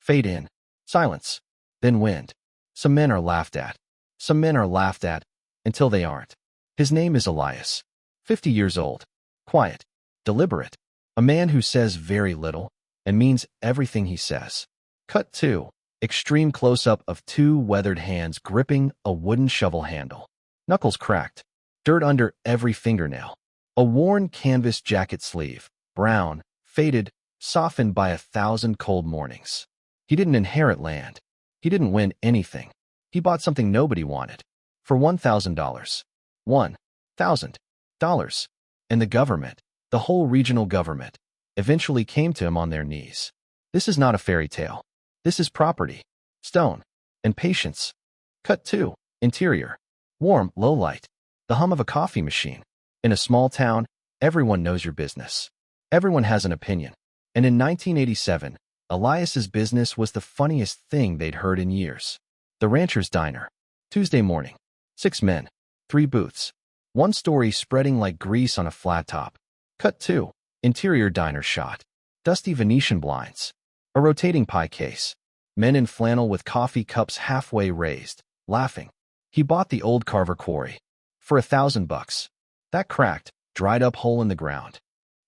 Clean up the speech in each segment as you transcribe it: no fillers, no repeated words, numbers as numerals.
Fade in. Silence. Then wind. Some men are laughed at. Some men are laughed at until they aren't. His name is Elias. 50 years old. Quiet. Deliberate. A man who says very little and means everything he says. Cut 2. Extreme close-up of two weathered hands gripping a wooden shovel handle. Knuckles cracked. Dirt under every fingernail. A worn canvas jacket sleeve. Brown, faded, softened by 1,000 cold mornings. He didn't inherit land. He didn't win anything. He bought something nobody wanted. For $1,000. $1,000. And the government, the whole regional government, eventually came to him on their knees. This is not a fairy tale. This is property, stone, and patience. Cut 2. Interior. Warm, low light. The hum of a coffee machine. In a small town, everyone knows your business. Everyone has an opinion. And in 1987, Elias's business was the funniest thing they'd heard in years. The Rancher's Diner. Tuesday morning. 6 men. 3 booths. One story spreading like grease on a flat top. Cut 2. Interior diner shot. Dusty Venetian blinds. A rotating pie case. Men in flannel with coffee cups halfway raised, laughing. He bought the old Carver quarry. For $1,000. That cracked, dried-up hole in the ground.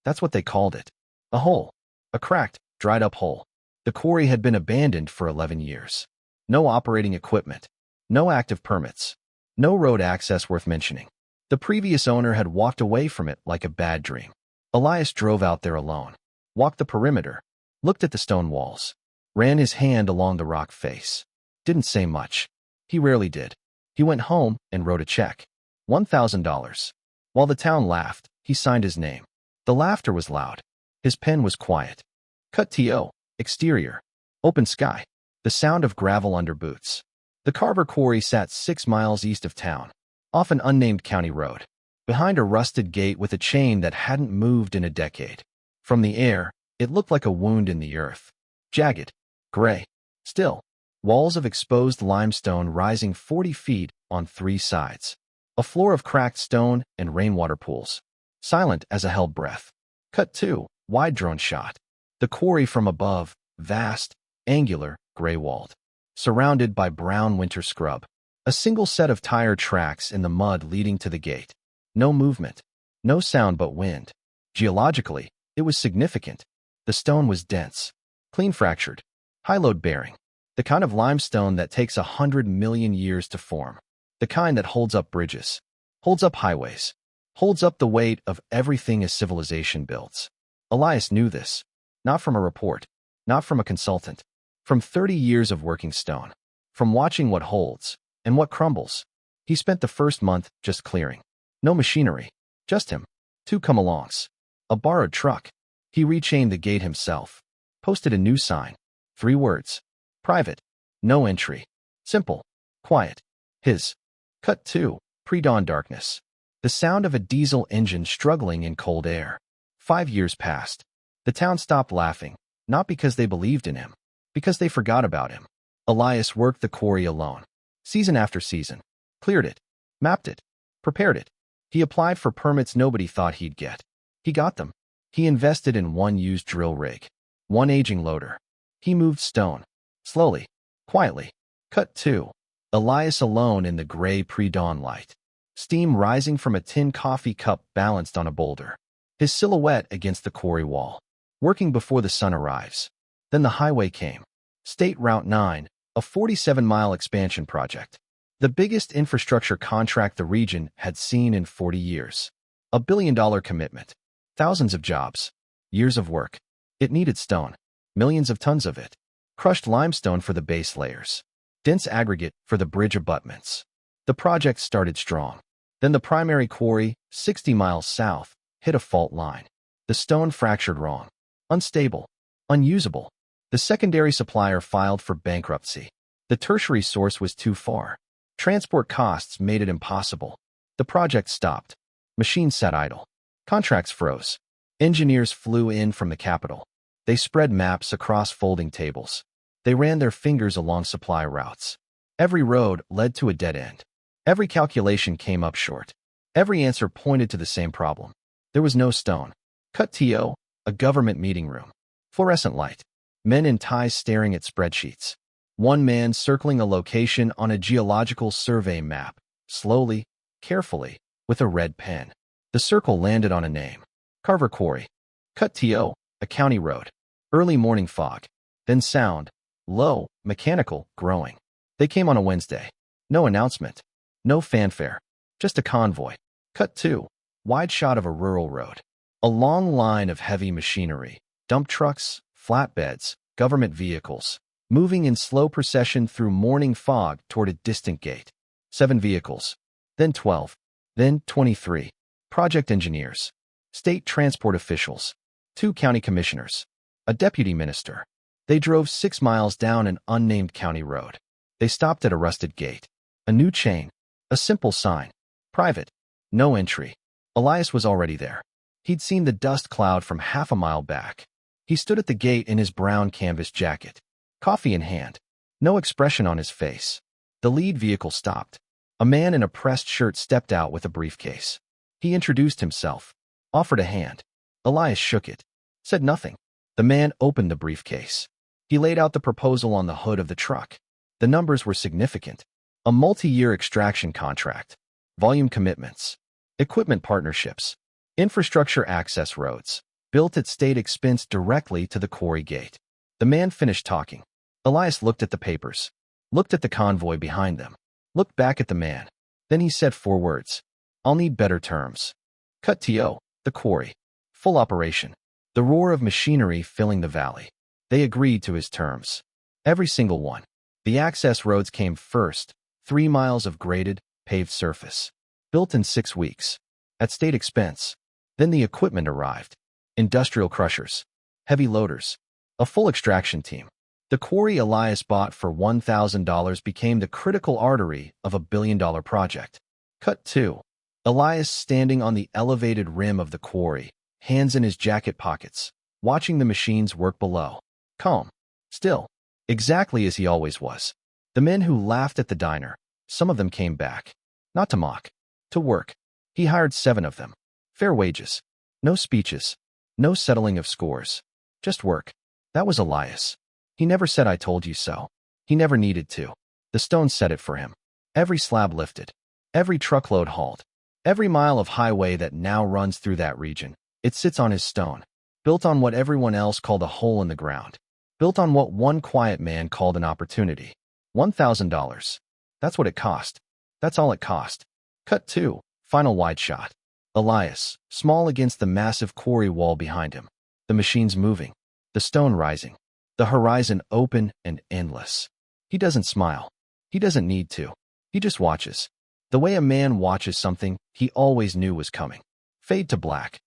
That's what they called it. A hole. A cracked, dried-up hole. The quarry had been abandoned for 11 years. No operating equipment. No active permits. No road access worth mentioning. The previous owner had walked away from it like a bad dream. Elias drove out there alone. Walked the perimeter. Looked at the stone walls. Ran his hand along the rock face. Didn't say much. He rarely did. He went home and wrote a check. $1,000. While the town laughed, he signed his name. The laughter was loud. His pen was quiet. Cut to. Exterior. Open sky. The sound of gravel under boots. The Carver quarry sat 6 miles east of town, off an unnamed county road, behind a rusted gate with a chain that hadn't moved in a decade. From the air, it looked like a wound in the earth. Jagged. Gray. Still. Walls of exposed limestone rising 40 feet on 3 sides. A floor of cracked stone and rainwater pools. Silent as a held breath. Cut 2. Wide drone shot. The quarry from above, vast, angular, gray-walled. Surrounded by brown winter scrub. A single set of tire tracks in the mud leading to the gate. No movement. No sound but wind. Geologically, it was significant. The stone was dense. Clean fractured. High load bearing. The kind of limestone that takes 100 million years to form. The kind that holds up bridges. Holds up highways. Holds up the weight of everything a civilization builds. Elias knew this. Not from a report. Not from a consultant. From 30 years of working stone. From watching what holds and what crumbles. He spent the first month just clearing. No machinery. Just him. 2 come-alongs. A borrowed truck. He rechained the gate himself. Posted a new sign. 3 words. Private. No entry. Simple. Quiet. His. Cut 2. Pre-dawn darkness. The sound of a diesel engine struggling in cold air. 5 years passed. The town stopped laughing, not because they believed in him, because they forgot about him. Elias worked the quarry alone. Season after season. Cleared it. Mapped it. Prepared it. He applied for permits nobody thought he'd get. He got them. He invested in 1 used drill rig. 1 aging loader. He moved stone. Slowly. Quietly. Cut 2. Elias alone in the gray pre-dawn light. Steam rising from a tin coffee cup balanced on a boulder. His silhouette against the quarry wall. Working before the sun arrives. Then the highway came. State Route 9, a 47-mile expansion project. The biggest infrastructure contract the region had seen in 40 years. $1 billion commitment. Thousands of jobs. Years of work. It needed stone. Millions of tons of it. Crushed limestone for the base layers. Dense aggregate for the bridge abutments. The project started strong. Then the primary quarry, 60 miles south, hit a fault line. The stone fractured wrong. Unstable. Unusable. The secondary supplier filed for bankruptcy. The tertiary source was too far. Transport costs made it impossible. The project stopped. Machines sat idle. Contracts froze. Engineers flew in from the capital. They spread maps across folding tables. They ran their fingers along supply routes. Every road led to a dead end. Every calculation came up short. Every answer pointed to the same problem. There was no stone. Cut to. A government meeting room. Fluorescent light. Men in ties staring at spreadsheets. One man circling a location on a geological survey map, slowly, carefully, with a red pen. The circle landed on a name. Carver Quarry. Cut to a county road. Early morning fog. Then sound. Low, mechanical, growing. They came on a Wednesday. No announcement. No fanfare. Just a convoy. Cut to wide shot of a rural road. A long line of heavy machinery. Dump trucks, flatbeds, government vehicles, moving in slow procession through morning fog toward a distant gate. 7 vehicles. Then 12. Then 23. Project engineers. State transport officials. 2 county commissioners. A deputy minister. They drove 6 miles down an unnamed county road. They stopped at a rusted gate. A new chain. A simple sign. Private. No entry. Elias was already there. He'd seen the dust cloud from half a mile back. He stood at the gate in his brown canvas jacket, coffee in hand. No expression on his face. The lead vehicle stopped. A man in a pressed shirt stepped out with a briefcase. He introduced himself, offered a hand. Elias shook it, said nothing. The man opened the briefcase. He laid out the proposal on the hood of the truck. The numbers were significant. A multi-year extraction contract, volume commitments, equipment partnerships, infrastructure access roads, built at state expense directly to the quarry gate. The man finished talking. Elias looked at the papers, looked at the convoy behind them, looked back at the man. Then he said 4 words. I'll need better terms. Cut to the quarry. Full operation. The roar of machinery filling the valley. They agreed to his terms. Every single one. The access roads came first, 3 miles of graded, paved surface. Built in 6 weeks. At state expense. Then the equipment arrived. Industrial crushers. Heavy loaders. A full extraction team. The quarry Elias bought for $1,000 became the critical artery of a billion-dollar project. Cut to Elias standing on the elevated rim of the quarry, hands in his jacket pockets, watching the machines work below. Calm. Still. Exactly as he always was. The men who laughed at the diner, some of them came back. Not to mock. To work. He hired 7 of them. Fair wages. No speeches. No settling of scores. Just work. That was Elias. He never said I told you so. He never needed to. The stone said it for him. Every slab lifted. Every truckload hauled. Every mile of highway that now runs through that region. It sits on his stone. Built on what everyone else called a hole in the ground. Built on what one quiet man called an opportunity. $1,000. That's what it cost. That's all it cost. Cut to final wide shot. Elias, small against the massive quarry wall behind him. The machines moving. The stone rising. The horizon open and endless. He doesn't smile. He doesn't need to. He just watches. The way a man watches something he always knew was coming. Fade to black.